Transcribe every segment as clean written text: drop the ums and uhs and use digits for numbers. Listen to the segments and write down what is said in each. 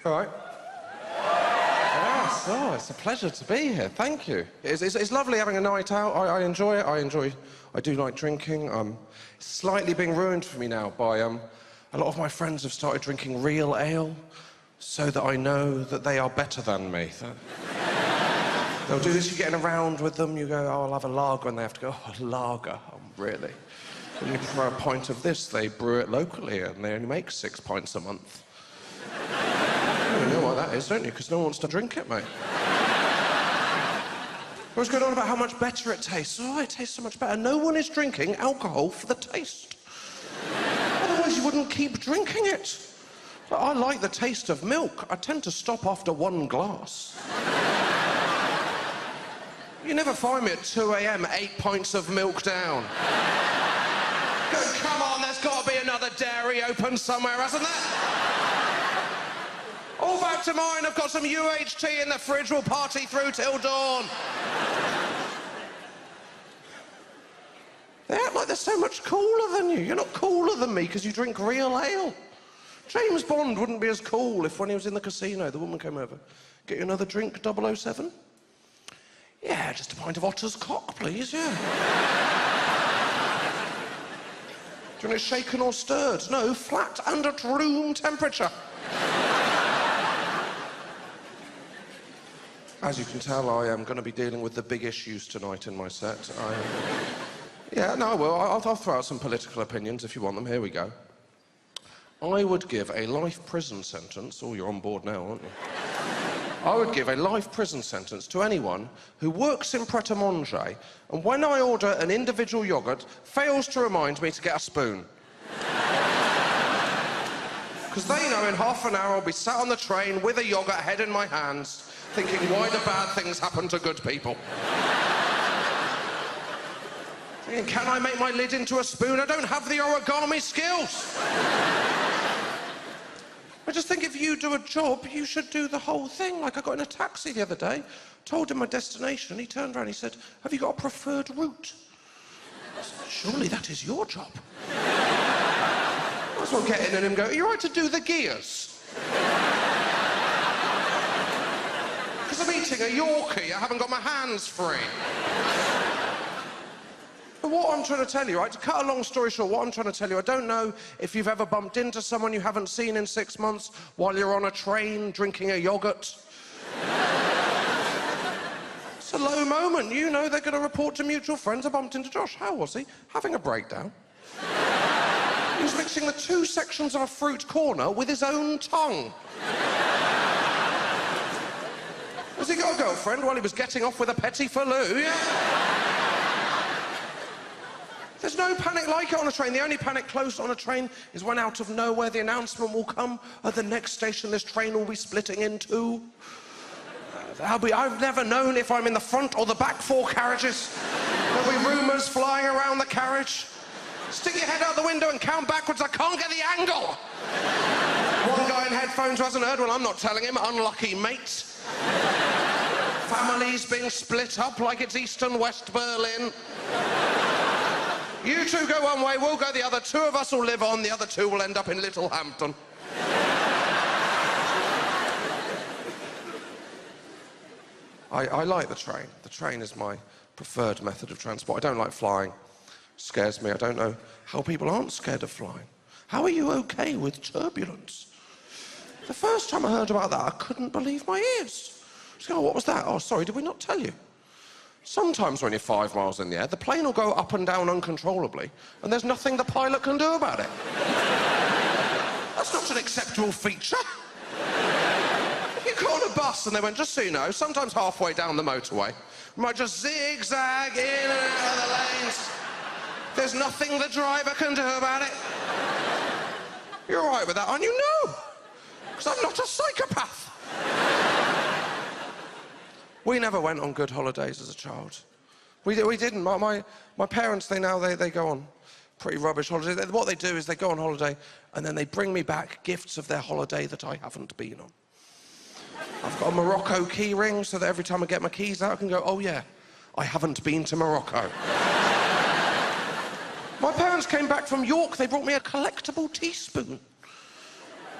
All right. Yes, oh, it's a pleasure to be here. Thank you. It's lovely having a night out. I enjoy it. I do like drinking. It's slightly being ruined for me now by a lot of my friends have started drinking real ale so that I know that they are better than me. They'll do this, you're getting around with them, you go, oh, I'll have a lager, and they have to go, oh, a lager, oh, really? And you throw a pint of this, they brew it locally, and they only make 6 pints a month. You know what that is, don't you? Because no one wants to drink it, mate. What's going on about how much better it tastes? Oh, it tastes so much better. No one is drinking alcohol for the taste. Otherwise, you wouldn't keep drinking it. I like the taste of milk. I tend to stop after 1 glass. You never find me at 2 a.m, 8 pints of milk down. Go, come on, there's got to be another dairy open somewhere, hasn't there? All back to mine, I've got some UHT in the fridge, we'll party through till dawn. They act like they're so much cooler than you. You're not cooler than me because you drink real ale. James Bond wouldn't be as cool if when he was in the casino, the woman came over. Get you another drink, 007? Yeah, just a pint of Otter's cock, please, yeah. Do you want it shaken or stirred? No, flat and at room temperature. As you can tell, I am going to be dealing with the big issues tonight in my set. Yeah, no, I will. I'll throw out some political opinions if you want them. Here we go. I would give a life prison sentence... Oh, you're on board now, aren't you? I would give a life prison sentence to anyone who works in Pret-a-Manger and when I order an individual yoghurt, fails to remind me to get a spoon. Because they know in half an hour I'll be sat on the train with a yoghurt head in my hands, thinking, why do bad things happen to good people? Thinking, can I make my lid into a spoon? I don't have the origami skills. I just think if you do a job, you should do the whole thing. Like, I got in a taxi the other day, told him my destination, and he turned around and he said, have you got a preferred route? I said, surely that is your job. Might as well get in and him go, are you right to do the gears? Because I'm eating a Yorkie, I haven't got my hands free. But what I'm trying to tell you, right, to cut a long story short, what I'm trying to tell you, I don't know if you've ever bumped into someone you haven't seen in 6 months while you're on a train drinking a yoghurt. It's a low moment, you know, they're going to report to mutual friends. I bumped into Josh. How was he? Having a breakdown. He was mixing the 2 sections of a fruit corner with his own tongue. Has he got a girlfriend while he was getting off with a petit falou, yeah? There's no panic like it on a train. The only panic close on a train is when out of nowhere the announcement will come at the next station this train will be splitting in 2. I've never known if I'm in the front or the back 4 carriages. There'll be rumours flying around the carriage. Stick your head out the window and count backwards. I can't get the angle. One guy in headphones who hasn't heard, well, I'm not telling him. Unlucky mate. Families being split up like it's East and West Berlin. You 2 go one way, we'll go the other. 2 of us will live on, the other 2 will end up in Littlehampton. I like the train. The train is my preferred method of transport. I don't like flying. It scares me. I don't know how people aren't scared of flying. How are you okay with turbulence? The first time I heard about that, I couldn't believe my ears. I was going, oh, what was that? Oh, sorry, did we not tell you? Sometimes when you're 5 miles in the air, the plane will go up and down uncontrollably, and there's nothing the pilot can do about it. That's not an acceptable feature. You got on a bus and they went, just so you know, sometimes halfway down the motorway, we might just zigzag in and out of the lanes. There's nothing the driver can do about it. You're all right with that, aren't you? No, because I'm not a psychopath. We never went on good holidays as a child. We didn't. My parents, they go on pretty rubbish holidays. What they do is they go on holiday and then they bring me back gifts of their holiday that I haven't been on. I've got a Morocco key ring so that every time I get my keys out I can go, oh yeah, I haven't been to Morocco. My parents came back from York, they brought me a collectible teaspoon.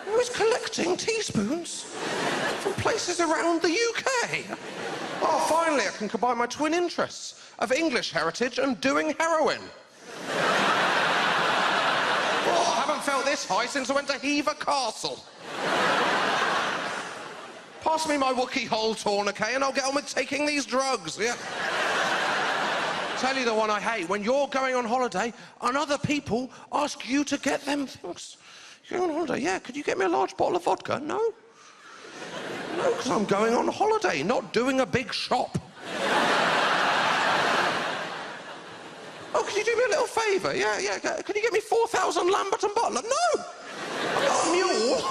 I was collecting teaspoons from places around the UK. Oh, finally, I can combine my twin interests of English heritage and doing heroin. Oh, I haven't felt this high since I went to Hever Castle. Pass me my Wookiee hole tourniquet and I'll get on with taking these drugs, yeah. Tell you the one I hate, when you're going on holiday and other people ask you to get them things. You're going on holiday? Yeah, could you get me a large bottle of vodka? No. No, because I'm going on holiday, not doing a big shop. Oh, could you do me a little favour? Yeah. Could you get me 4,000 Lambert and Butler? No! I'm not a mule.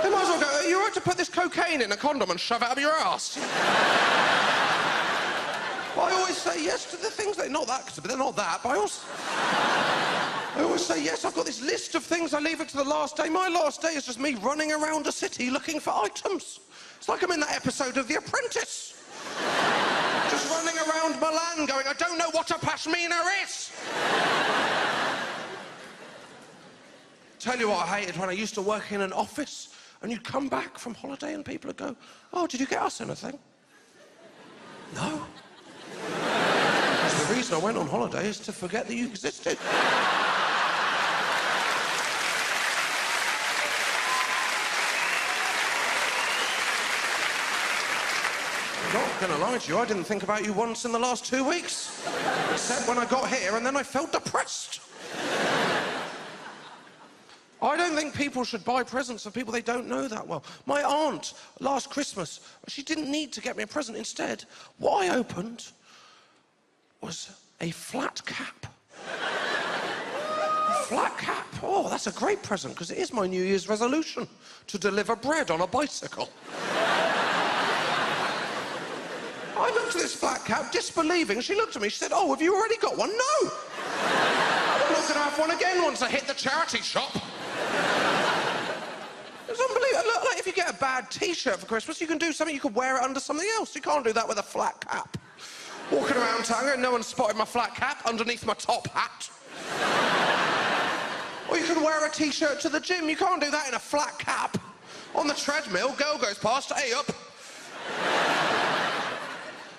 They might as well go, you're right to put this cocaine in a condom and shove it up your ass. Well, I always say yes to the things that... Not that, because they're not that, but I always say yes. I've got this list of things. I leave it to the last day. My last day is just me running around a city looking for items. It's like I'm in that episode of The Apprentice. Just running around Milan going, I don't know what a pashmina is. Tell you what I hated when I used to work in an office and you'd come back from holiday and people would go, oh, did you get us anything? No. Because the reason I went on holiday is to forget that you existed. I'm not going to lie to you, I didn't think about you once in the last 2 weeks. Except when I got here and then I felt depressed. I don't think people should buy presents for people they don't know that well. My aunt, last Christmas, she didn't need to get me a present. Instead, what I opened was a flat cap. A flat cap. Oh, that's a great present, because it is my New Year's resolution, to deliver bread on a bicycle. I looked at this flat cap, disbelieving. She looked at me, she said, oh, have you already got one? No! I'm not going to have one again once I hit the charity shop. It's unbelievable. Look, like if you get a bad T-shirt for Christmas, you can do something, you can wear it under something else. You can't do that with a flat cap. Walking around town and no one spotted my flat cap underneath my top hat. Or you can wear a T-shirt to the gym. You can't do that in a flat cap. On the treadmill, girl goes past, hey up.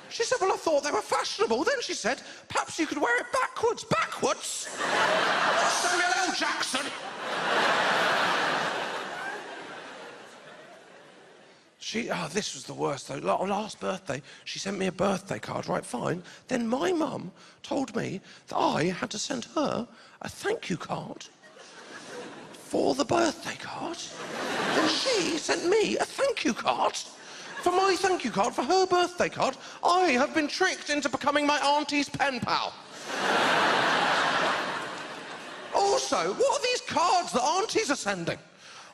She said, well, I thought they were fashionable. Then she said, perhaps you could wear it backwards. Backwards? Samuel L. Jackson. This was the worst, though. Last birthday, she sent me a birthday card, right, fine. Then my mum told me that I had to send her a thank you card for the birthday card. Then she sent me a thank you card for my thank you card for her birthday card. I have been tricked into becoming my auntie's pen pal. Also, what are these cards that aunties are sending?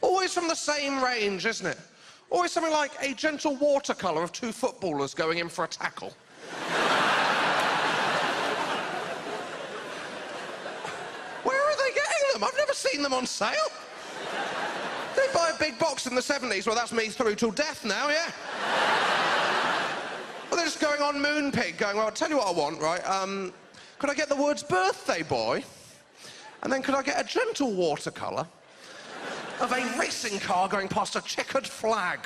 Always from the same range, isn't it? Always something like a gentle watercolour of two footballers going in for a tackle. Where are they getting them? I've never seen them on sale. They buy a big box in the 70s. Well, that's me through till death now, yeah? Well, they're just going on Moonpig, going, well, I'll tell you what I want, right? Could I get the words birthday boy? And then could I get a gentle watercolour of a racing car going past a checkered flag?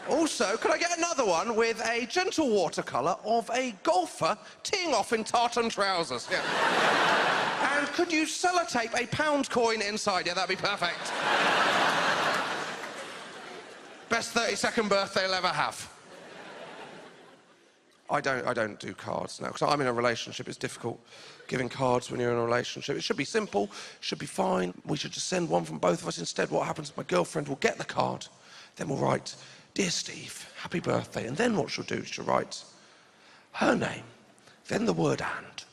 Also, could I get another one with a gentle watercolour of a golfer teeing off in tartan trousers? Yeah. And could you sellotape a pound coin inside? Yeah, that'd be perfect. Best 32nd birthday I'll ever have. I don't do cards now, because I'm in a relationship. It's difficult giving cards when you're in a relationship. It should be simple, it should be fine. We should just send one from both of us. Instead, what happens is my girlfriend will get the card, then we'll write, Dear Steve, happy birthday. And then what she'll do is she'll write her name, then the word and.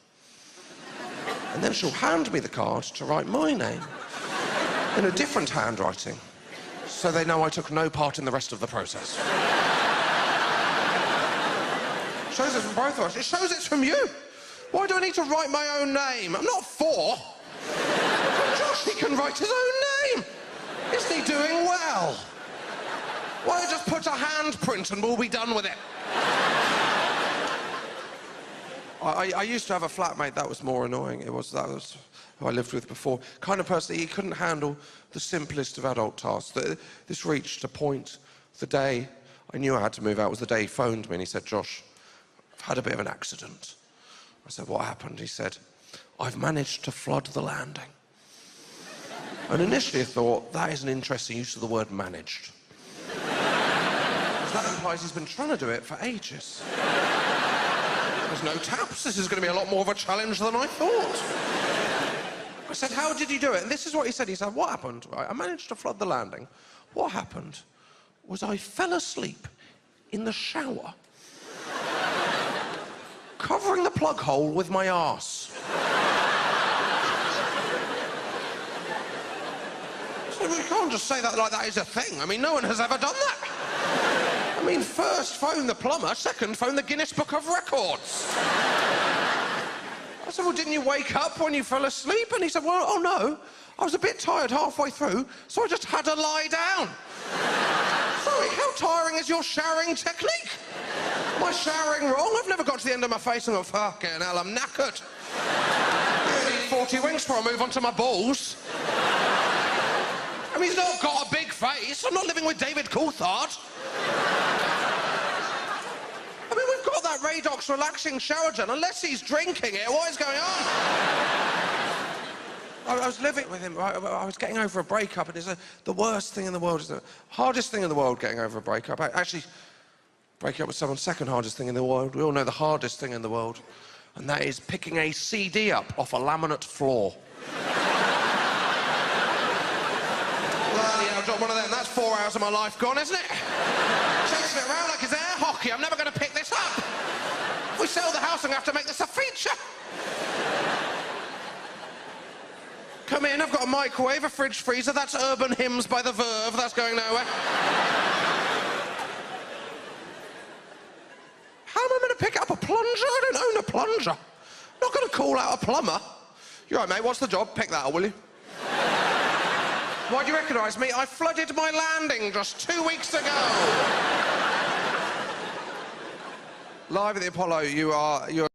And then she'll hand me the card to write my name in a different handwriting, so they know I took no part in the rest of the process. Shows it's from both of us. It shows it's from you. Why do I need to write my own name? I'm not 4. Josh, he can write his own name. Is he doing well? Why don't I just put a handprint and we'll be done with it? I used to have a flatmate that was more annoying. That was who I lived with before. Kind of person, he couldn't handle the simplest of adult tasks. This reached a point, the day I knew I had to move out was the day he phoned me and he said, "Josh, I've had a bit of an accident." I said, "What happened?" He said, "I've managed to flood the landing." And initially I thought, that is an interesting use of the word managed. That implies he's been trying to do it for ages. There's no taps. This is going to be a lot more of a challenge than I thought. I said, "How did you do it?" And this is what he said. He said, "What happened? I managed to flood the landing. What happened was I fell asleep in the shower, covering the plug hole with my arse." So you can't just say that like that is a thing. I mean, no one has ever done that. I mean, first phone the plumber, second phone the Guinness Book of Records. I said, "Well, didn't you wake up when you fell asleep?" And he said, "Well, oh no, I was a bit tired halfway through, so I just had to lie down." Sorry, how tiring is your showering technique? Am I showering wrong? I've never got to the end of my face and gone, "Fucking hell, I'm knackered." I need 40 winks before I move on to my balls. I mean, he's not got a big face. I'm not living with David Coulthard. I mean, we've got that Radox relaxing shower gel. Unless he's drinking it, what is going on? I was living with him. I was getting over a breakup, and it's the worst thing in the world. It's the hardest thing in the world, getting over a breakup. Actually, breaking up with someone's second hardest thing in the world. We all know the hardest thing in the world, and that is picking a CD up off a laminate floor. I've got one of them. That's 4 hours of my life gone, isn't it? Chasing it around like it's air hockey. I'm never going to pick this up. If we sell the house, I'm going to have to make this a feature. Come in, I've got a microwave, a fridge freezer. That's Urban Hymns by The Verve. That's going nowhere. How am I meant to pick up a plunger? I don't own a plunger. I'm not going to call out a plumber. You're right, mate. What's the job? Pick that up, will you? Why do you recognise me? I flooded my landing just 2 weeks ago. Live at the Apollo, you're